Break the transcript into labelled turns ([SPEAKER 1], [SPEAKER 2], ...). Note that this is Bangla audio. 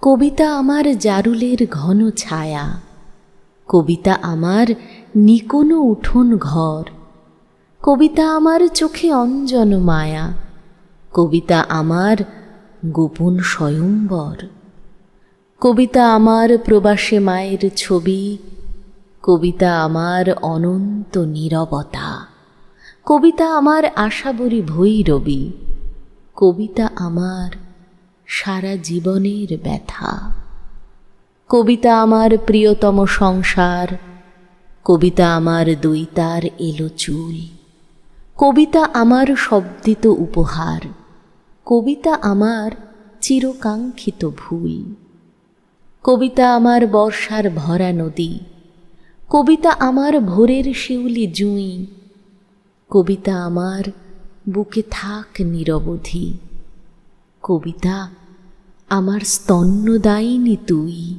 [SPEAKER 1] কবিতা আমার জারুলের ঘন ছায়া, কবিতা আমার নিকোনো উঠোন ঘর, কবিতা আমার চোখে অঞ্জন মায়া, কবিতা আমার গোপন স্বয়ম্বর, কবিতা আমার প্রবাসে মায়ের ছবি, কবিতা আমার অনন্ত নীরবতা, কবিতা আমার আশাবরী ভৈরবী, কবিতা আমার সারা জীবনের ব্যথা, কবিতা আমার প্রিয়তম সংসার, কবিতা আমার দৈতার এলো চুল, কবিতা আমার শব্দিত উপহার, কবিতা আমার চিরকাঙ্ক্ষিত ভুল, কবিতা আমার বর্ষার ভরা নদী, কবিতা আমার ভোরের শিউলি জুঁই, কবিতা আমার বুকে থাক নিরবধি, কবিতা আমার স্তন্যদায়িনী তুই।